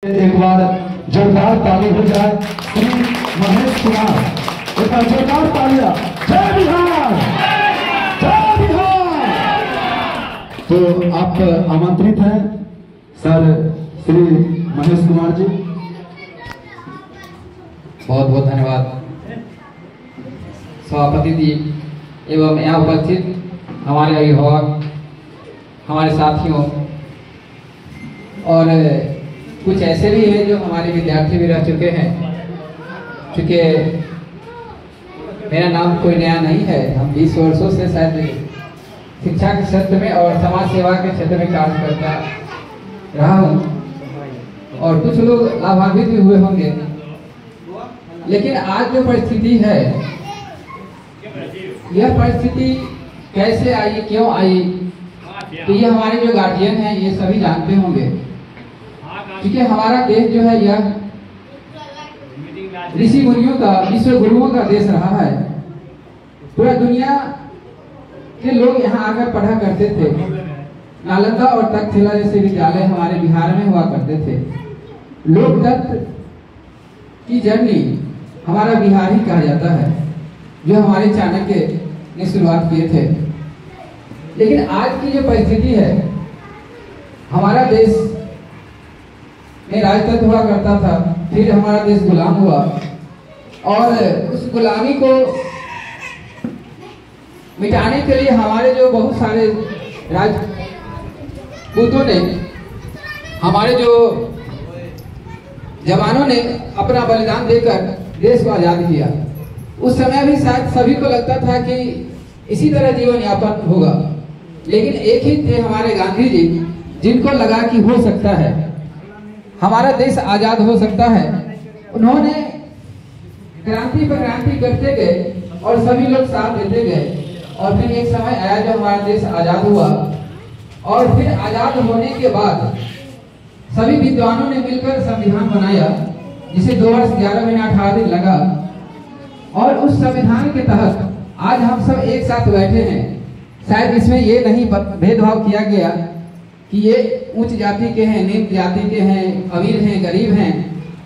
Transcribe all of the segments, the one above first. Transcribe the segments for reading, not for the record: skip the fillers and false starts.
एक बार जोरदार ताली हो जाए श्री महेश कुमार, एक बार जोरदार तालियां। जय बिहार, जय बिहार। तो आप आमंत्रित हैं सर श्री महेश कुमार जी। बहुत बहुत धन्यवाद सभापति जी एवं यहाँ उपस्थित हमारे अभिभावक, हमारे साथियों और कुछ ऐसे भी हैं जो हमारे विद्यार्थी भी रह चुके हैं। चूँकि मेरा नाम कोई नया नहीं है, हम 20 वर्षों से शायद शिक्षा के क्षेत्र में और समाज सेवा के क्षेत्र में कार्य करता रहा हूँ और कुछ लोग लाभान्वित भी हुए होंगे। लेकिन आज जो परिस्थिति है, यह परिस्थिति कैसे आई, क्यों आई, तो ये हमारे जो गार्जियन हैं ये सभी जानते होंगे। क्योंकि हमारा देश जो है यह ऋषि मुनियों का, विश्व गुरुओं का देश रहा है। पूरा दुनिया के लोग यहाँ आकर पढ़ा करते थे। नालंदा और तक्षशिला जैसे विद्यालय हमारे बिहार में हुआ करते थे। लोकतंत्र की जर्नी हमारा बिहार ही कहा जाता है, जो हमारे चाणक्य ने शुरुआत किए थे। लेकिन आज की जो परिस्थिति है, हमारा देश में राजतंत्र हुआ करता था, फिर हमारा देश गुलाम हुआ और उस गुलामी को मिटाने के लिए हमारे जो बहुत सारे राजपूतों ने, हमारे जो जवानों ने अपना बलिदान देकर देश को आजाद किया। उस समय भी शायद सभी को लगता था कि इसी तरह जीवन यापन होगा, लेकिन एक ही थे हमारे गांधी जी, जिनको लगा कि हो सकता है, हमारा देश आजाद हो सकता है। उन्होंने क्रांति पर क्रांति करते गए और सभी लोग साथ देते गए और फिर एक समय आया जब हमारा देश आजाद हुआ। और फिर आजाद होने के बाद सभी विद्वानों ने मिलकर संविधान बनाया, जिसे 2 वर्ष 11 महीना 18 दिन लगा। और उस संविधान के तहत आज हम सब एक साथ बैठे हैं। शायद इसमें ये नहीं भेदभाव किया गया कि ये उच्च जाति के हैं, निम्न जाति के हैं, अमीर हैं, गरीब हैं,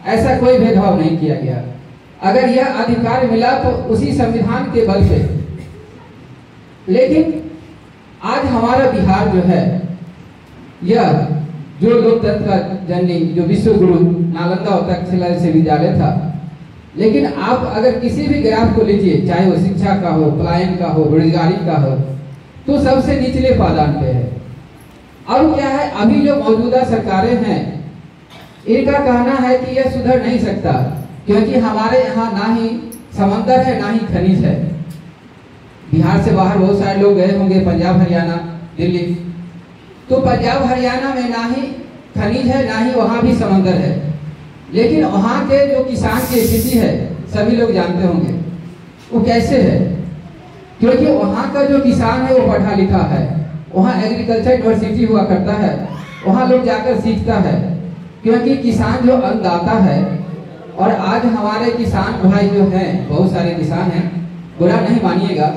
ऐसा कोई भेदभाव नहीं किया गया। अगर यह अधिकार मिला तो उसी संविधान के बल से। लेकिन आज हमारा बिहार जो है, यह जो लोकतंत्र का जननी, जो विश्व गुरु नालंदा और तक्षशिला जैसे विद्यालय था, लेकिन आप अगर किसी भी ग्राफ को लीजिए, चाहे वो शिक्षा का हो, पलायन का हो, बेरोजगारी का हो, तो सबसे निचले पायदान पे है। और क्या है, अभी जो मौजूदा सरकारें हैं, इनका कहना है कि यह सुधर नहीं सकता, क्योंकि हमारे यहाँ ना ही समंदर है, ना ही खनिज है। बिहार से बाहर बहुत सारे लोग गए होंगे, पंजाब, हरियाणा, दिल्ली। तो पंजाब हरियाणा में ना ही खनिज है, ना ही वहाँ भी समंदर है। लेकिन वहाँ के जो किसान की स्थिति है, सभी लोग जानते होंगे वो कैसे है। क्योंकि वहाँ का जो किसान है वो पढ़ा लिखा है, वहाँ एग्रीकल्चर यूनिवर्सिटी हुआ करता है, वहाँ लोग जाकर सीखता है। क्योंकि किसान जो अन्नदाता है, और आज हमारे किसान भाई जो हैं, बहुत सारे किसान हैं, बुरा नहीं मानिएगा,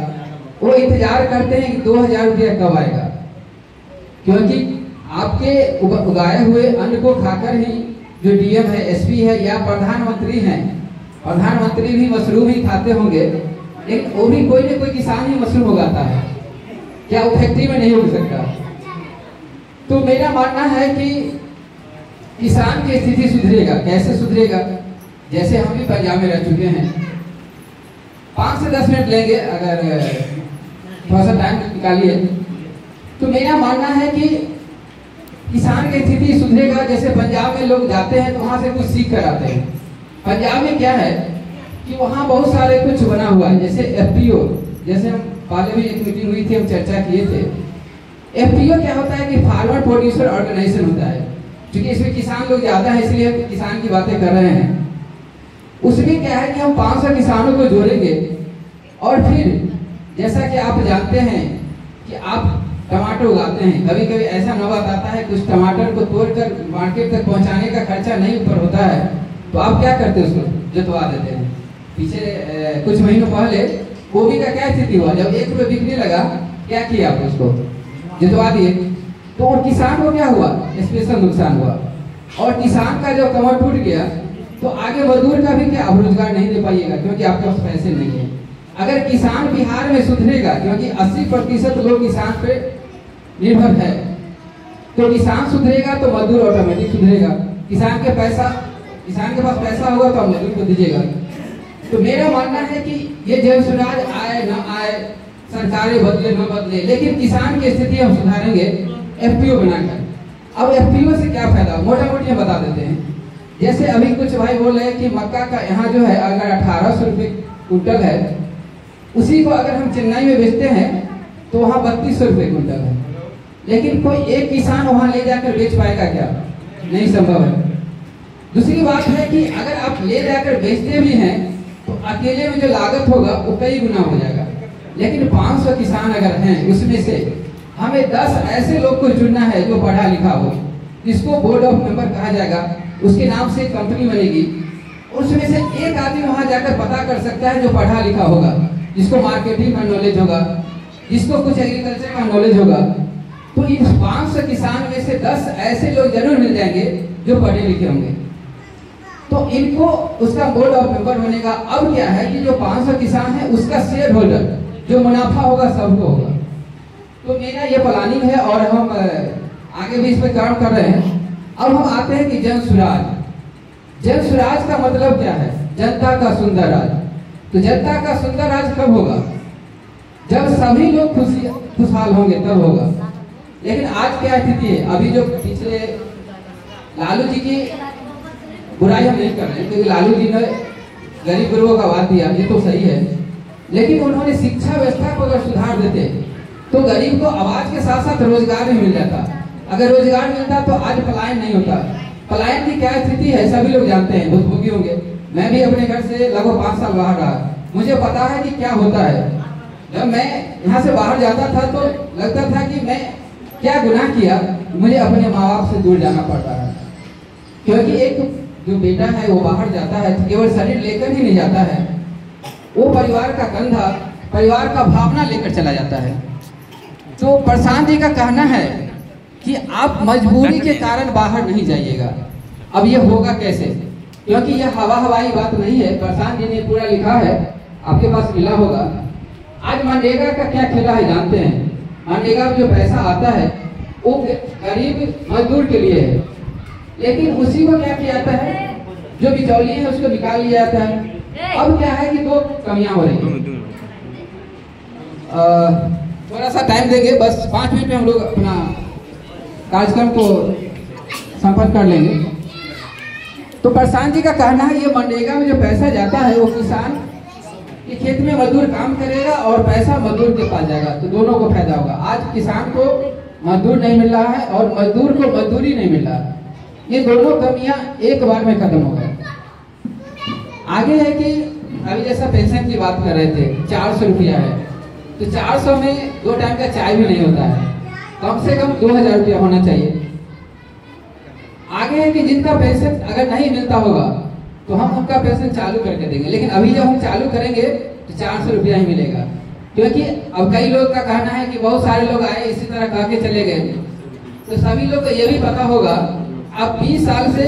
वो इंतजार करते हैं कि 2000 रुपया कब आएगा। क्योंकि आपके उगाए हुए अन्न को खाकर ही जो डीएम है, एसपी है या प्रधानमंत्री हैं, प्रधानमंत्री भी मशरूम ही खाते होंगे, लेकिन वो भी कोई न कोई किसान ही मशरूम उगाता है। क्या वो फैक्ट्री में नहीं उग सकता? तो मेरा मानना है कि किसान की स्थिति सुधरेगा। कैसे सुधरेगा? जैसे हम भी पंजाब में रह चुके हैं। 5 से 10 मिनट लेंगे, अगर थोड़ा सा टाइम निकालिए। तो मेरा मानना है कि किसान की स्थिति सुधरेगा। जैसे पंजाब में लोग जाते हैं तो वहां से कुछ सीख कर आते हैं। पंजाब में क्या है कि वहाँ बहुत सारे कुछ बना हुआ है, जैसे एफपीओ, जैसे हम पहले भी एक मीटिंग हुई थी, हम चर्चा किए थे। एफपीओ क्या होता है कि फार्मर प्रोड्यूसर ऑर्गेनाइजेशन होता है। क्योंकि इसमें किसान लोग ज्यादा है, इसलिए किसान की बातें कर रहे हैं। उसमें क्या है कि हम 500 किसानों को जोड़ेंगे और फिर जैसा कि आप जानते हैं कि आप टमाटर उगाते हैं, कभी कभी ऐसा नौबत आता है कुछ टमाटर को तोड़कर मार्केट तक पहुंचाने का खर्चा नहीं ऊपर होता है, तो आप क्या करते हैं? उसको जुतवा देते हैं। पीछे कुछ महीनों पहले गोभी का क्या स्थिति हुआ, जब 1 रुपये बिकने लगा, क्या किया आप? उसको जुतवा दिए। तो और किसान को क्या हुआ? स्पेशल नुकसान हुआ। और किसान का जब कमर टूट गया तो आगे मजदूर का भी क्या आप रोजगार नहीं दे पाइएगा, क्योंकि आपके पास पैसे नहीं है। अगर किसान बिहार में सुधरेगा, क्योंकि 80% लोग किसान पे निर्भर है, तो किसान सुधरेगा तो मजदूर ऑटोमेटिक सुधरेगा। किसान के पास पैसा होगा तो आप मजदूर को दीजिएगा। तो मेरा मानना है कि ये जन स्वराज आए न आए, सरकारें बदले न बदले, लेकिन किसान की स्थिति हम सुधारेंगे एफपीओ बनाकर। अब एफपीओ से क्या फायदा, मोटा मोटी बता देते हैं। जैसे अभी कुछ भाई बोल रहे हैं कि मक्का का यहाँ जो है अगर 1800 रुपये कुंटल है, उसी को अगर हम चेन्नई में बेचते हैं तो वहाँ 3200 रुपये कुंटल है। लेकिन कोई एक किसान वहाँ ले जाकर बेच पाएगा क्या? नहीं संभव है। दूसरी बात है कि अगर आप ले जाकर बेचते भी हैं तो अकेले में जो लागत होगा वो कई गुना हो जाएगा। लेकिन 500 किसान अगर हैं, उसमें से हमें 10 ऐसे लोग को चुनना है जो पढ़ा लिखा हो, जिसको बोर्ड ऑफ मेंबर कहा जाएगा, उसके नाम से कंपनी बनेगी। उसमें से एक आदमी वहां जाकर पता कर सकता है जो पढ़ा लिखा होगा, जिसको मार्केटिंग का नॉलेज होगा, जिसको कुछ एग्रीकल्चर का नॉलेज होगा। तो इन 500 किसान में से 10 ऐसे लोग जरूर मिल जाएंगे जो पढ़े लिखे होंगे, तो इनको उसका बोर्ड ऑफ मेंबर बनेगा। अब क्या है कि जो 500 किसान है उसका शेयर होल्डर, जो मुनाफा होगा सबको होगा। तो मेरा ये प्लानिंग है और हम आगे भी इस पर काम कर रहे हैं। अब हम आते हैं कि जन स्वराज। जन स्वराज का मतलब क्या है? जनता का सुंदर राज। तो जनता का सुंदर राज कब होगा? जब सभी लोग खुशहाल होंगे तब होगा। लेकिन आज क्या स्थिति है? अभी जो पिछले लालू जी की बुराई हम नहीं कर रहे हैं, क्योंकि लालू जी ने गरीब गुरुओं का वाद दिया, ये तो सही है। लेकिन उन्होंने शिक्षा व्यवस्था को अगर सुधार देते तो गरीब को आवाज के साथ साथ रोजगार भी मिल जाता। अगर रोजगार मिलता तो आज पलायन नहीं होता। पलायन की क्या स्थिति है सभी लोग जानते हैं, भुगतान होंगे। मैं भी अपने घर से लगभग 5 साल बाहर रहा, मुझे पता है कि क्या होता है। जब मैं यहाँ से बाहर जाता था तो लगता था कि मैं क्या गुनाह किया, मुझे अपने माँ बाप से दूर जाना पड़ता है। क्योंकि एक जो बेटा है वो बाहर जाता है तो केवल शरीर लेकर ही नहीं जाता है, वो परिवार का कंधा, परिवार का भावना लेकर चला जाता है। तो प्रशांत जी का कहना है कि आप मजबूरी के कारण बाहर नहीं जाइएगा। अब ये होगा कैसे? क्योंकि यह हवाई बात नहीं है, प्रशांत जी ने पूरा लिखा है, आपके पास मिला होगा। आज मनरेगा का क्या खेला है जानते हैं? मनरेगा में जो पैसा आता है वो गरीब मजदूर के लिए है, लेकिन उसी को क्या किया जाता है, जो बिचौलिए है उसको निकाल लिया जाता है। अब क्या है कि 2 कमियां हो रही है। थोड़ा सा टाइम देंगे, बस 5 मिनट में हम लोग अपना कार्यक्रम को संपन्न कर लेंगे। तो प्रशांत जी का कहना है ये मनरेगा में जो पैसा जाता है वो किसान के खेत में मजदूर काम करेगा और पैसा मजदूर के पास जाएगा, तो दोनों को फायदा होगा। आज किसान को मजदूर नहीं मिल रहा है और मजदूर को मजदूरी नहीं मिल रहा है। ये दोनों कमियां एक बार में खत्म हो गए। आगे है कि अभी जैसा पेंशन की बात कर रहे थे, 400 रुपया है, तो 400 में 2 टाइम का चाय भी नहीं होता है, कम से कम 2000 रुपया होना चाहिए। आगे है कि जिनका पेंशन अगर नहीं मिलता होगा तो हम उनका पेंशन चालू करके देंगे, लेकिन अभी जब हम चालू करेंगे तो 400 रुपया ही मिलेगा। क्योंकि अब कई लोग का कहना है कि बहुत सारे लोग आए इसी तरह कह के चले गए, तो सभी लोग को ये भी पता होगा अब 20 साल से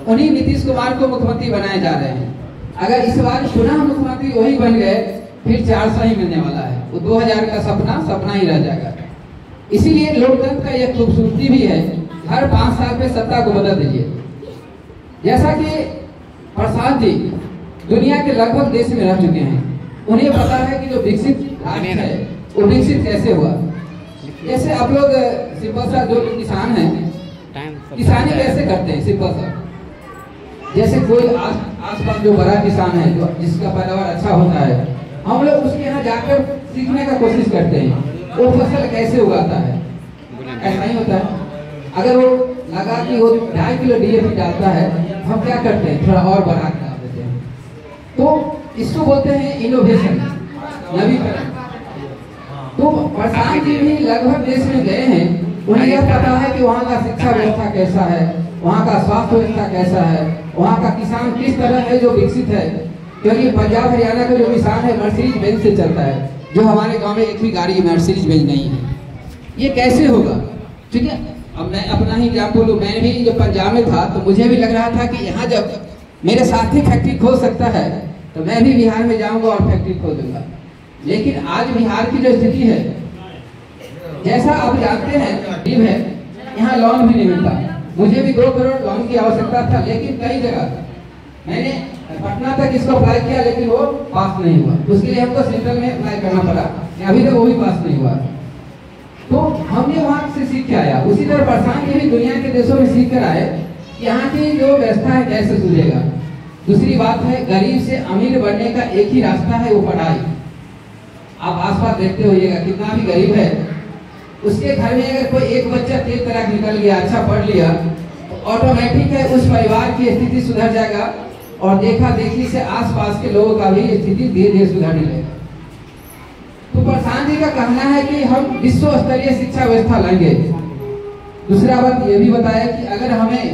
उन्हीं नीतीश कुमार को मुख्यमंत्री बनाए जा रहे हैं। अगर इस बार पुनः मुख्यमंत्री वही बन गए फिर 400 ही मिलने वाला है, वो 2000 का सपना ही रह जाएगा। इसीलिए लोकतंत्र का यह खूबसूरती भी है, हर 5 साल पे सत्ता को बदल दीजिए। जैसा कि प्रसाद जी दुनिया के लगभग देश में रह चुके हैं, उन्हें पता है कि जो विकसित राज्य है वो विकसित कैसे हुआ। जैसे आप लोग सिंपल सा जो किसान हैं, किसानी कैसे करते हैं सिंपल सा, जैसे कोई आसपास जो बड़ा किसान है जो जिसका पैदावार अच्छा होता है, हम लोग उसके यहाँ जाकर सीखने का कोशिश करते हैं वो फसल कैसे उगाता है। ऐसा ही होता है, अगर वो लगा कि वो 2.5 किलो DAP डालता है, हम क्या करते हैं थोड़ा और बढ़ा के डाल देते हैं। तो इसको बोलते हैं इनोवेशन, नवीकरण। तो प्रशांत जी भी लगभग देश में गए हैं, उन्हें यह पता है कि वहाँ का शिक्षा व्यवस्था कैसा है, वहाँ का स्वास्थ्य व्यवस्था कैसा है, वहाँ का किसान किस तरह है जो विकसित है। क्योंकि पंजाब हरियाणा का जो किसान है मर्सिडीज बेंज से चलता है, जो हमारे गांव में एक भी गाड़ी मर्सिडीज बेंज नहीं है। ये कैसे होगा? क्योंकि अब मैं अपना ही एग्जाम्पल लूँ, मैं भी जब पंजाब में था तो मुझे भी लग रहा था कि यहाँ जब मेरे साथी फैक्ट्री खोल सकता है तो मैं भी बिहार में जाऊंगा और फैक्ट्री खोल दूंगा। लेकिन आज बिहार की जो स्थिति है, जैसा आप जानते हैं, गरीब है, यहाँ लोन भी नहीं मिलता। मुझे भी 2 करोड़ लोन की आवश्यकता था, लेकिन कई जगह मैंने पटना तक इसको अप्लाई किया लेकिन वो पास नहीं हुआ। उसके लिए हमको सेंट्रल में अप्लाई करना पड़ा, अभी तक वो भी पास नहीं हुआ। तो हमने वहाँ से सीख के आया। उसी तरह प्रशांत जी भी दुनिया के देशों में सीख कर आए कि यहाँ की जो व्यवस्था है कैसे सुधरेगा। दूसरी बात है, गरीब से अमीर बनने का एक ही रास्ता है, वो पढ़ाई। आप आसपास देखते होइएगा, कितना भी गरीब है उसके घर में अगर कोई एक बच्चा तेज तराक निकल गया, अच्छा पढ़ लिया, तो ऑटोमेटिक है उस परिवार की स्थिति सुधर जाएगा और देखा देखी से आसपास के लोगों का भी स्थिति धीरे धीरे सुधरने लगेगा। तो प्रशांत जी का कहना है कि हम विश्व स्तरीय शिक्षा व्यवस्था लाएंगे। दूसरा बात ये भी बताया कि अगर हमें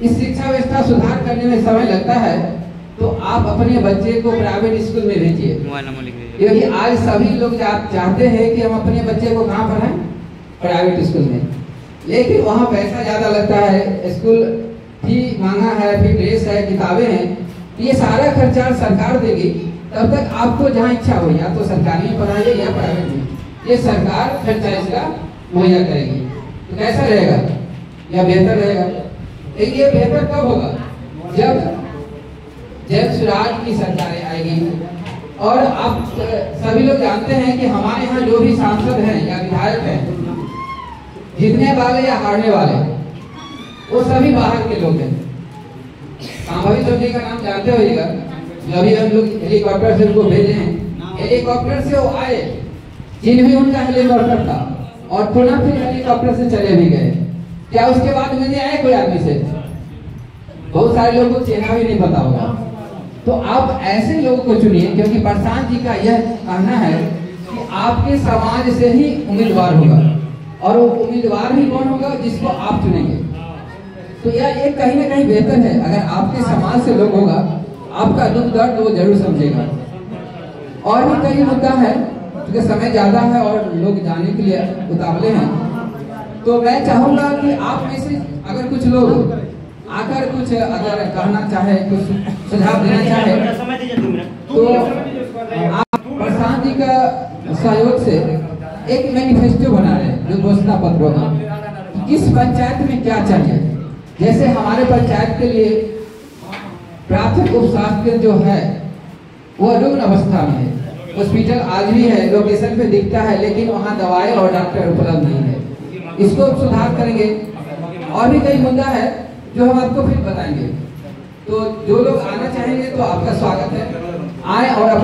इस शिक्षा व्यवस्था सुधार करने में समय लगता है तो आप अपने बच्चे को प्राइवेट स्कूल में भेजिए, क्योंकि आज सभी लोग चाहते हैं कि हम अपने बच्चे को कहाँ पढ़ाएं, प्राइवेट स्कूल में। लेकिन वहाँ पैसा ज्यादा लगता है, स्कूल फी महंगा है, फिर ड्रेस है, किताबें हैं, ये सारा खर्चा सरकार देगी। तब तक आपको जहाँ इच्छा हो, या तो सरकारी में पढ़ाइए या प्राइवेट में, ये सरकार खर्चा इसका मुहैया करेगी। तो कैसा रहेगा या बेहतर रहेगा? ये बेहतर कब होगा? जब स्वराज की सरकारें आएगी। और आप सभी लोग जानते हैं कि हमारे यहाँ जो भी सांसद हैं या विधायक हैं, जीतने वाले या हारने वाले, वो सभी बाहर के लोग हैं। सांभवी चौधरी का नाम जानते होइएगा, अभी हम लोग हेलीकॉप्टर से उनको भेजे हैं। हेलीकॉप्टर से वो आए, चीन भी उनका हेलीकॉप्टर था और पुनः फिर हेलीकॉप्टर से चले भी गए। क्या उसके बाद मिलने आए कोई आदमी से? बहुत सारे लोगों को चेहरा भी नहीं पता होगा। तो आप ऐसे लोगों को चुनिए, क्योंकि प्रशांत जी का यह कहना है कि आपके समाज से ही उम्मीदवार होगा, और वो उम्मीदवार भी कौन होगा? जिसको आप चुनेंगे। तो यह एक कहीं ना कहीं बेहतर है। अगर आपके समाज से लोग होगा, आपका दुख दर्द वो जरूर समझेगा। और भी कई मुद्दा है, क्योंकि समय ज्यादा है और लोग जाने के लिए उतावले हैं। तो मैं चाहूंगा कि आप में से अगर कुछ लोग आकर कुछ अगर कहना चाहे, कुछ सुझाव देना चाहे, तो आप प्रशांत जी का सहयोग से एक मैनिफेस्टो बना रहे हैं, जो घोषणा पत्र होगा, किस पंचायत में क्या चाहिए। जैसे हमारे पंचायत के लिए प्राथमिक उपस्वास्थ्य जो है वो रुग्ण अवस्था में है। हॉस्पिटल आज भी है, लोकेशन पे दिखता है, लेकिन वहाँ दवाई और डॉक्टर उपलब्ध नहीं है। इसको सुधार करेंगे। और भी कई मुद्दा है जो हम आपको फिर बताएंगे। तो जो लोग आना चाहेंगे तो आपका स्वागत है, आए और